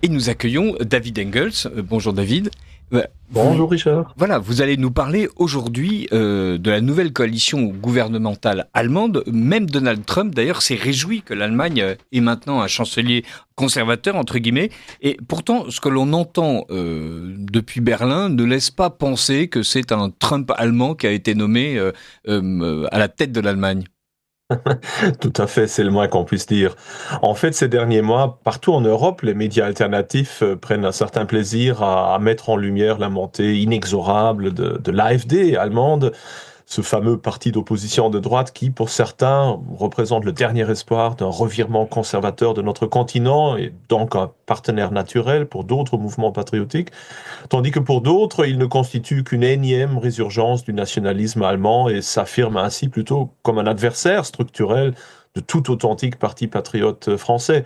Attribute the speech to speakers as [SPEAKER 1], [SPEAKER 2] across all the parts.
[SPEAKER 1] Et nous accueillons David Engels. Bonjour David.
[SPEAKER 2] Bonjour Richard.
[SPEAKER 1] Voilà, vous allez nous parler aujourd'hui de la nouvelle coalition gouvernementale allemande. Même Donald Trump, d'ailleurs, s'est réjoui que l'Allemagne est maintenant un chancelier conservateur, entre guillemets. Et pourtant, ce que l'on entend depuis Berlin ne laisse pas penser que c'est un Trump allemand qui a été nommé à la tête de l'Allemagne.
[SPEAKER 2] Tout à fait, c'est le moins qu'on puisse dire. En fait, ces derniers mois, partout en Europe, les médias alternatifs prennent un certain plaisir à mettre en lumière la montée inexorable de l'AfD allemande, ce fameux parti d'opposition de droite qui, pour certains, représente le dernier espoir d'un revirement conservateur de notre continent et donc un partenaire naturel pour d'autres mouvements patriotiques, tandis que pour d'autres, il ne constitue qu'une énième résurgence du nationalisme allemand et s'affirme ainsi plutôt comme un adversaire structurel de tout authentique parti patriote français.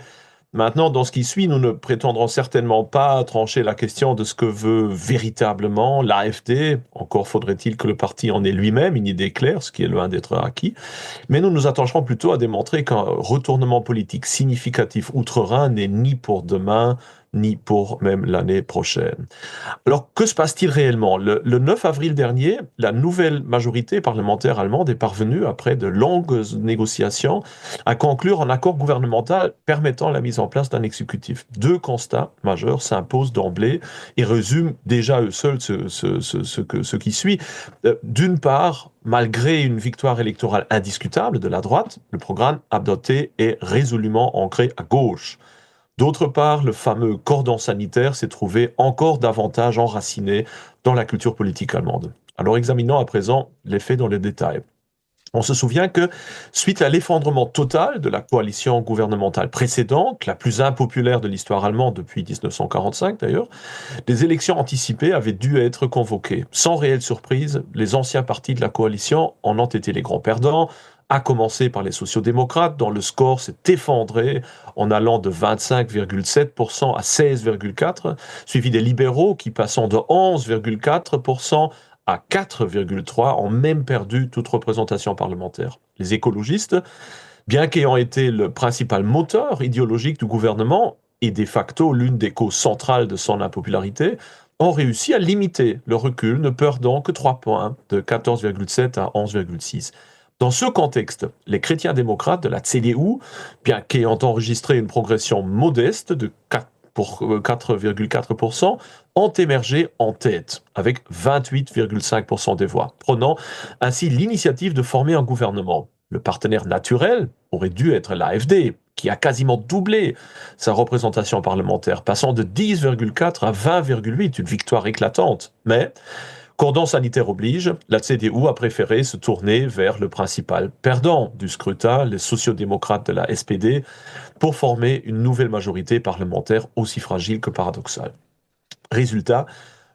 [SPEAKER 2] Maintenant, dans ce qui suit, nous ne prétendrons certainement pas trancher la question de ce que veut véritablement l'AfD. Encore faudrait-il que le parti en ait lui-même une idée claire, ce qui est loin d'être acquis. Mais nous nous attacherons plutôt à démontrer qu'un retournement politique significatif outre-Rhin n'est ni pour demain, ni pour même l'année prochaine. Alors, que se passe-t-il réellement ? Le 9 avril dernier, la nouvelle majorité parlementaire allemande est parvenue, après de longues négociations, à conclure un accord gouvernemental permettant la mise en place d'un exécutif. Deux constats majeurs s'imposent d'emblée et résument déjà eux seuls ce qui suit. D'une part, malgré une victoire électorale indiscutable de la droite, le programme adopté est résolument ancré à gauche. D'autre part, le fameux cordon sanitaire s'est trouvé encore davantage enraciné dans la culture politique allemande. Alors examinons à présent les faits dans les détails. On se souvient que, suite à l'effondrement total de la coalition gouvernementale précédente, la plus impopulaire de l'histoire allemande depuis 1945 d'ailleurs, des élections anticipées avaient dû être convoquées. Sans réelle surprise, les anciens partis de la coalition en ont été les grands perdants, à commencer par les sociaux-démocrates, dont le score s'est effondré en allant de 25,7% à 16,4%, suivi des libéraux qui, passant de 11,4% à 4,3%, ont même perdu toute représentation parlementaire. Les écologistes, bien qu'ayant été le principal moteur idéologique du gouvernement et de facto l'une des causes centrales de son impopularité, ont réussi à limiter le recul, ne perdant que 3 points, de 14,7 à 11,6. Dans ce contexte, les chrétiens démocrates de la CDU, bien qu'ayant enregistré une progression modeste de 4,4%, ont émergé en tête, avec 28,5% des voix, prenant ainsi l'initiative de former un gouvernement. Le partenaire naturel aurait dû être l'AfD, qui a quasiment doublé sa représentation parlementaire, passant de 10,4 à 20,8, une victoire éclatante. Mais cordon sanitaire oblige, la CDU a préféré se tourner vers le principal perdant du scrutin, les sociodémocrates de la SPD, pour former une nouvelle majorité parlementaire aussi fragile que paradoxale. Résultat,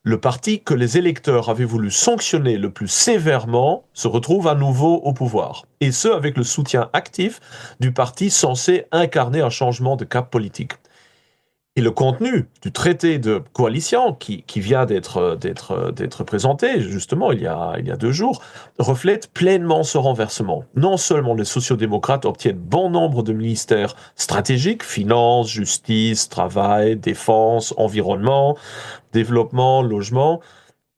[SPEAKER 2] le parti que les électeurs avaient voulu sanctionner le plus sévèrement se retrouve à nouveau au pouvoir. Et ce, avec le soutien actif du parti censé incarner un changement de cap politique. Et le contenu du traité de coalition qui vient d'être présenté, justement, il y a 2 jours, reflète pleinement ce renversement. Non seulement les sociodémocrates obtiennent bon nombre de ministères stratégiques, finances, justice, travail, défense, environnement, développement, logement,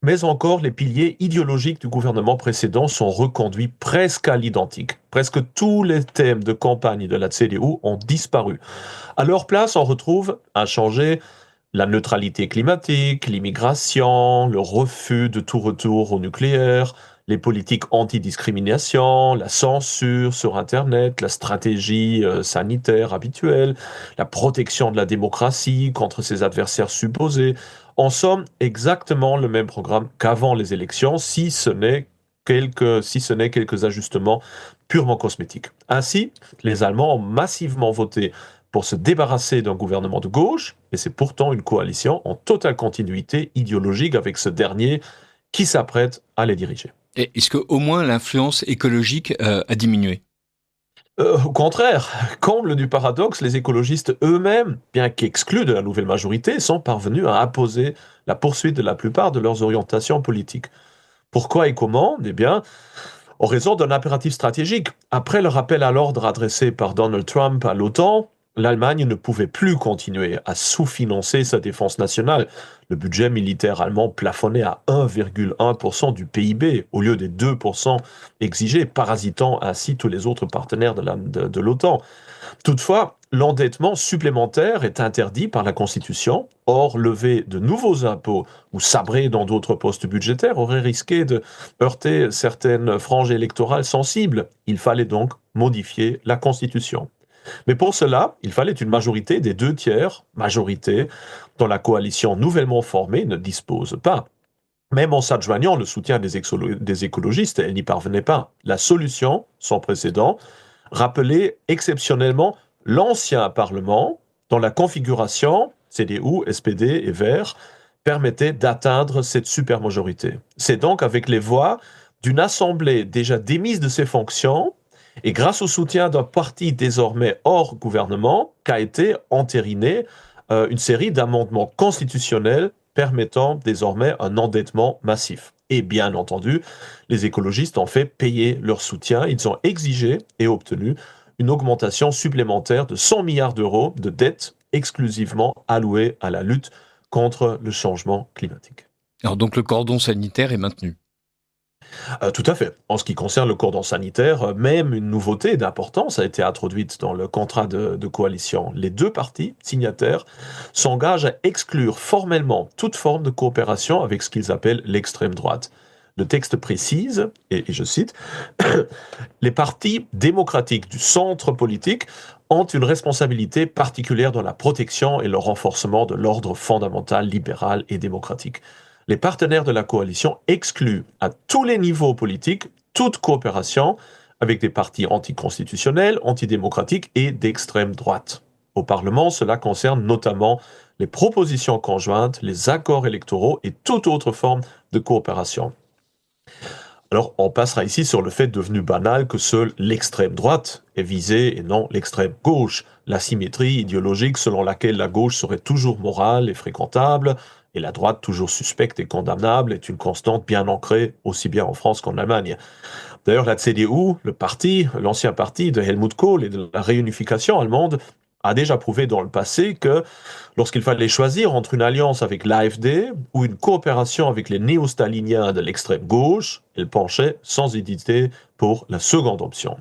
[SPEAKER 2] mais encore les piliers idéologiques du gouvernement précédent sont reconduits presque à l'identique. Presque tous les thèmes de campagne de la CDU ont disparu. À leur place, on retrouve, inchangé, la neutralité climatique, l'immigration, le refus de tout retour au nucléaire, les politiques anti-discrimination, la censure sur Internet, la stratégie sanitaire habituelle, la protection de la démocratie contre ses adversaires supposés. En somme, exactement le même programme qu'avant les élections, si ce n'est quelques ajustements purement cosmétiques. Ainsi, les Allemands ont massivement voté pour se débarrasser d'un gouvernement de gauche, et c'est pourtant une coalition en totale continuité idéologique avec ce dernier qui s'apprête à les diriger.
[SPEAKER 1] Et est-ce qu'au moins l'influence écologique a diminué ?
[SPEAKER 2] Au contraire, comble du paradoxe, les écologistes eux-mêmes, bien qu'exclus de la nouvelle majorité, sont parvenus à imposer la poursuite de la plupart de leurs orientations politiques. Pourquoi et comment ? Eh bien, en raison d'un impératif stratégique. Après le rappel à l'ordre adressé par Donald Trump à l'OTAN, l'Allemagne ne pouvait plus continuer à sous-financer sa défense nationale. Le budget militaire allemand plafonnait à 1,1% du PIB au lieu des 2% exigés, parasitant ainsi tous les autres partenaires de l'OTAN. Toutefois, l'endettement supplémentaire est interdit par la Constitution. Or, lever de nouveaux impôts ou sabrer dans d'autres postes budgétaires aurait risqué de heurter certaines franges électorales sensibles. Il fallait donc modifier la Constitution. Mais pour cela, il fallait une majorité des 2 tiers, majorité dont la coalition nouvellement formée ne dispose pas. Même en s'adjoignant le soutien des écologistes, elle n'y parvenait pas. La solution, sans précédent, rappelait exceptionnellement l'ancien Parlement, dont la configuration, CDU, SPD et Verts, permettait d'atteindre cette supermajorité. C'est donc avec les voix d'une assemblée déjà démise de ses fonctions et grâce au soutien d'un parti désormais hors gouvernement qu'a été entérinée une série d'amendements constitutionnels permettant désormais un endettement massif. Et bien entendu, les écologistes ont fait payer leur soutien. Ils ont exigé et obtenu une augmentation supplémentaire de 100 milliards d'euros de dettes exclusivement allouées à la lutte contre le changement climatique.
[SPEAKER 1] Alors donc le cordon sanitaire est maintenu.
[SPEAKER 2] Tout à fait. En ce qui concerne le cordon sanitaire, même une nouveauté d'importance a été introduite dans le contrat de coalition. Les 2 partis signataires s'engagent à exclure formellement toute forme de coopération avec ce qu'ils appellent l'extrême droite. Le texte précise, et je cite, les partis démocratiques du centre politique ont une responsabilité particulière dans la protection et le renforcement de l'ordre fondamental, libéral et démocratique. Les partenaires de la coalition excluent à tous les niveaux politiques toute coopération avec des partis anticonstitutionnels, antidémocratiques et d'extrême droite. Au Parlement, cela concerne notamment les propositions conjointes, les accords électoraux et toute autre forme de coopération. Alors, on passera ici sur le fait devenu banal que seule l'extrême droite est visée et non l'extrême gauche. La symétrie idéologique selon laquelle la gauche serait toujours morale et fréquentable, et la droite toujours suspecte et condamnable, est une constante bien ancrée, aussi bien en France qu'en Allemagne. D'ailleurs, la CDU, l'ancien parti de Helmut Kohl et de la réunification allemande, a déjà prouvé dans le passé que lorsqu'il fallait choisir entre une alliance avec l'AfD ou une coopération avec les néo-staliniens de l'extrême gauche, elle penchait sans hésiter pour la seconde option.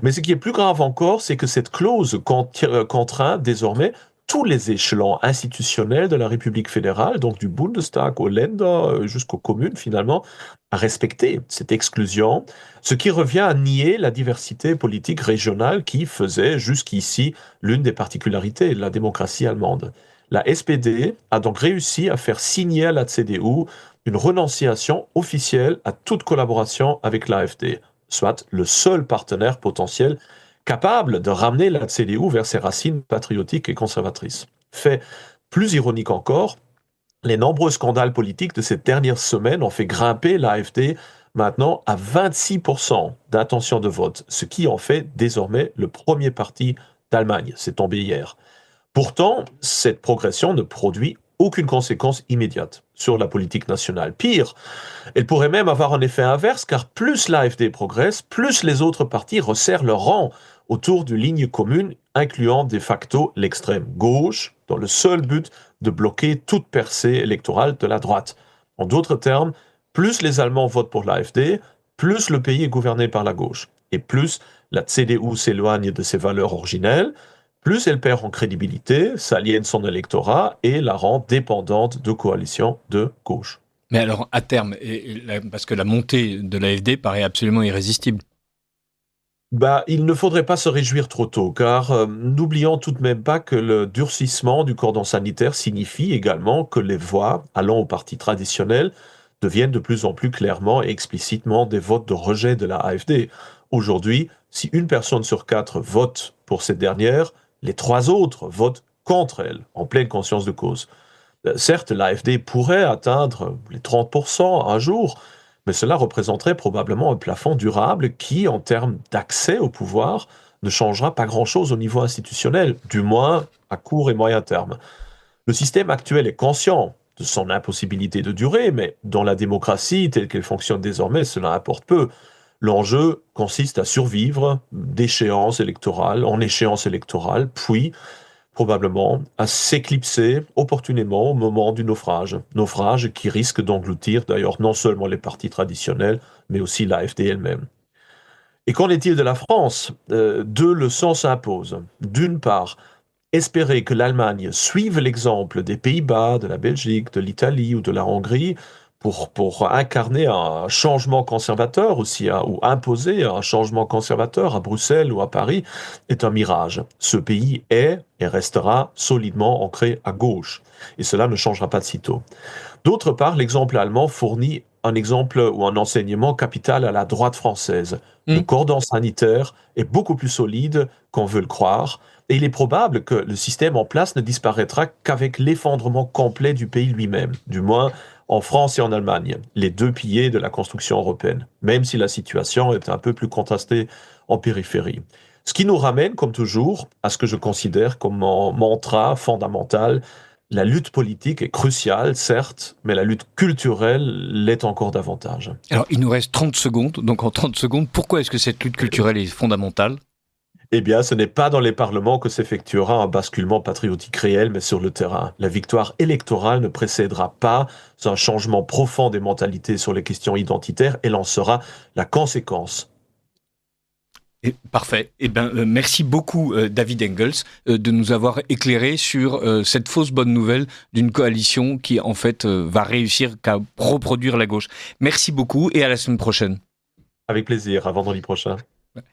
[SPEAKER 2] Mais ce qui est plus grave encore, c'est que cette clause contraint désormais tous les échelons institutionnels de la République fédérale, donc du Bundestag aux Länder jusqu'aux communes finalement, à respecter cette exclusion, ce qui revient à nier la diversité politique régionale qui faisait jusqu'ici l'une des particularités de la démocratie allemande. La SPD a donc réussi à faire signer à la CDU une renonciation officielle à toute collaboration avec l'AfD, soit le seul partenaire potentiel capable de ramener la CDU vers ses racines patriotiques et conservatrices. Fait plus ironique encore, les nombreux scandales politiques de ces dernières semaines ont fait grimper l'AfD maintenant à 26% d'intention de vote, ce qui en fait désormais le premier parti d'Allemagne. C'est tombé hier. Pourtant, cette progression ne produit aucune conséquence immédiate sur la politique nationale. Pire, elle pourrait même avoir un effet inverse, car plus l'AfD progresse, plus les autres partis resserrent leur rang autour d'une ligne commune, incluant de facto l'extrême gauche, dans le seul but de bloquer toute percée électorale de la droite. En d'autres termes, plus les Allemands votent pour l'AfD, plus le pays est gouverné par la gauche, et plus la CDU s'éloigne de ses valeurs originelles, plus elle perd en crédibilité, s'aliène son électorat et la rend dépendante de coalitions de gauche.
[SPEAKER 1] Mais alors, à terme, parce que la montée de l'AfD paraît absolument irrésistible.
[SPEAKER 2] Il ne faudrait pas se réjouir trop tôt, car n'oublions tout de même pas que le durcissement du cordon sanitaire signifie également que les voix allant aux partis traditionnels deviennent de plus en plus clairement et explicitement des votes de rejet de la AfD. Aujourd'hui, si une personne sur 4 vote pour cette dernière, les 3 autres votent contre elle, en pleine conscience de cause. Certes, l'AfD pourrait atteindre les 30% un jour, mais cela représenterait probablement un plafond durable qui, en termes d'accès au pouvoir, ne changera pas grand-chose au niveau institutionnel, du moins à court et moyen terme. Le système actuel est conscient de son impossibilité de durer, mais dans la démocratie telle qu'elle fonctionne désormais, cela importe peu. L'enjeu consiste à survivre d'échéance électorale en échéance électorale, puis probablement à s'éclipser opportunément au moment du naufrage. Naufrage qui risque d'engloutir d'ailleurs non seulement les partis traditionnels, mais aussi l'AfD elle-même. Et qu'en est-il de la France? Deux leçons s'imposent. D'une part, espérer que l'Allemagne suive l'exemple des Pays-Bas, de la Belgique, de l'Italie ou de la Hongrie pour incarner un changement conservateur aussi, hein, ou imposer un changement conservateur à Bruxelles ou à Paris, est un mirage. Ce pays est et restera solidement ancré à gauche. Et cela ne changera pas de sitôt. D'autre part, l'exemple allemand fournit un exemple ou un enseignement capital à la droite française. Le cordon sanitaire est beaucoup plus solide qu'on veut le croire, et il est probable que le système en place ne disparaîtra qu'avec l'effondrement complet du pays lui-même, du moins en France et en Allemagne, les deux piliers de la construction européenne, même si la situation est un peu plus contrastée en périphérie. Ce qui nous ramène, comme toujours, à ce que je considère comme un mantra fondamental. La lutte politique est cruciale, certes, mais la lutte culturelle l'est encore davantage.
[SPEAKER 1] Alors, il nous reste 30 secondes. Donc, en 30 secondes, pourquoi est-ce que cette lutte culturelle est fondamentale ?
[SPEAKER 2] Eh bien, ce n'est pas dans les parlements que s'effectuera un basculement patriotique réel, mais sur le terrain. La victoire électorale ne précédera pas un changement profond des mentalités sur les questions identitaires, elle en sera la conséquence.
[SPEAKER 1] Parfait. Merci beaucoup, David Engels, de nous avoir éclairé sur cette fausse bonne nouvelle d'une coalition qui, en fait, va réussir qu'à reproduire la gauche. Merci beaucoup et à la semaine prochaine.
[SPEAKER 2] Avec plaisir, à vendredi prochain.